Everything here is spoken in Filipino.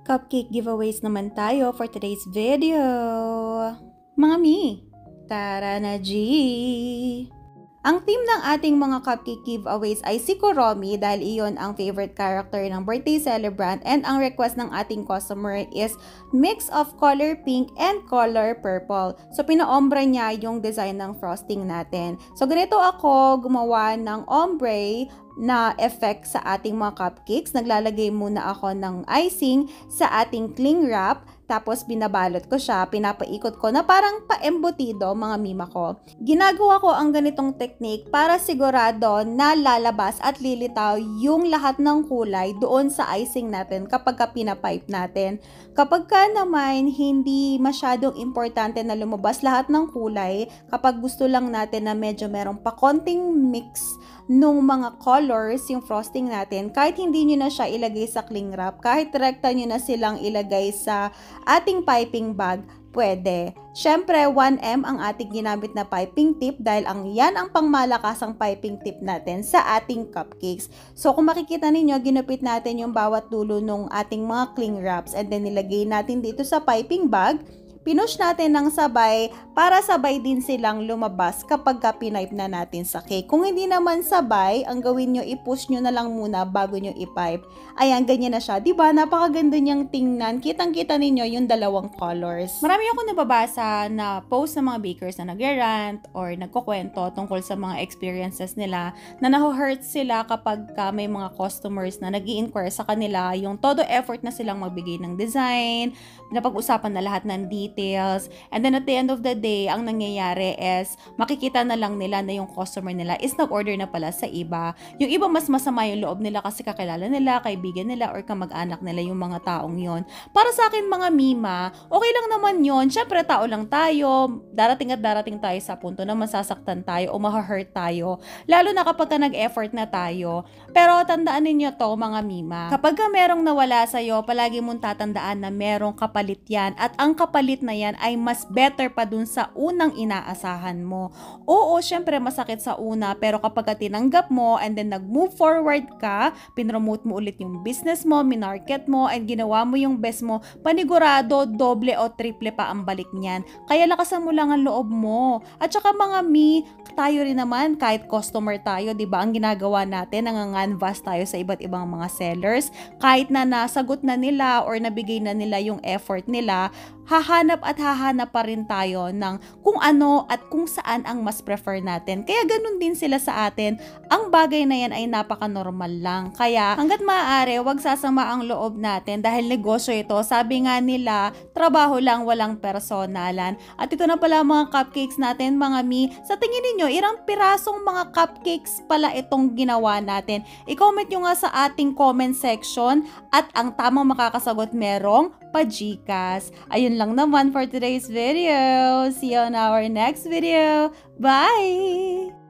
Cupcake giveaways naman tayo for today's video. Mga mi, tara na G! Ang theme ng ating mga cupcake giveaways ay si Kuromi dahil iyon ang favorite character ng birthday celebrant, and ang request ng ating customer is mix of color pink and color purple. So pina-ombre niya yung design ng frosting natin. So ganito ako gumawa ng ombre na effect sa ating mga cupcakes. Naglalagay muna ako ng icing sa ating cling wrap, tapos binabalot ko siya, pinapaikot ko na parang paembutido mga mima ko. Ginagawa ko ang ganitong technique para sigurado na lalabas at lilitaw yung lahat ng kulay doon sa icing natin kapag pinapipe natin. Kapag ka naman hindi masyadong importante na lumabas lahat ng kulay, kapag gusto lang natin na medyo merong pa konting mix nung mga colors yung frosting natin, kahit hindi nyo na siya ilagay sa cling wrap, kahit direkta nyo na silang ilagay sa ating piping bag, pwede. Syempre, 1M ang ating ginamit na piping tip dahil yan ang pangmalakasang piping tip natin sa ating cupcakes. So, kung makikita ninyo, ginupit natin yung bawat dulo ng ating mga cling wraps and then nilagay natin dito sa piping bag. Pinush natin ng sabay para sabay din silang lumabas kapag pinipe na natin sa cake. Kung hindi naman sabay, ang gawin nyo, i-push nyo na lang muna bago nyo i-pipe. Ayan, ganyan na siya. Diba? Napakaganda niyang tingnan. Kitang-kita ninyo yung dalawang colors. Marami ako nababasa na post ng mga bakers na nag-rant or nagkukwento tungkol sa mga experiences nila na naho-hurt sila kapag may mga customers na nag-i-inquire sa kanila, yung todo effort na silang magbigay ng design, napag-usapan na lahat ng details, and then at the end of the day, ang nangyayari is makikita na lang nila na yung customer nila is nag-order na pala sa iba. Yung iba mas masama yung loob nila kasi kakilala nila, kaibigan nila, or kamag-anak nila yung mga taong yon. Para sa akin mga mima, okay lang naman yon. Syempre tao lang tayo, darating at darating tayo sa punto na masasaktan tayo o ma-hurt tayo, lalo na kapag nag-effort na tayo. Pero tandaan ninyo to mga mima, kapag merong nawala sa'yo, palagi mong tatandaan na merong kapalit yan, at ang kapalit na yan ay mas better pa dun sa unang inaasahan mo. Oo, syempre masakit sa una, pero kapag tinanggap mo and then nag-move forward ka, pinromote mo ulit yung business mo, minarket mo, and ginawa mo yung best mo, panigurado, doble o triple pa ang balik niyan. Kaya lakasan mo lang ang loob mo. At saka mga tayo rin naman, kahit customer tayo, diba, ang ginagawa natin, nanganganvas tayo sa iba't ibang mga sellers, kahit na nasagot na nila or nabigay na nila yung effort nila, hahanap pa rin tayo ng kung ano at kung saan ang mas prefer natin. Kaya ganun din sila sa atin. Ang bagay na yan ay napaka-normal lang. Kaya hanggat maaari, wag sasama ang loob natin dahil negosyo ito. Sabi nga nila, trabaho lang, walang personalan. At ito na pala mga cupcakes natin mga mi. Sa tingin niyo, ilang pirasong mga cupcakes pala itong ginawa natin? I-comment nyo nga sa ating comment section at ang tamang makakasagot merong pa-GCash. Ayun lang naman for today's video. See you on our next video. Bye!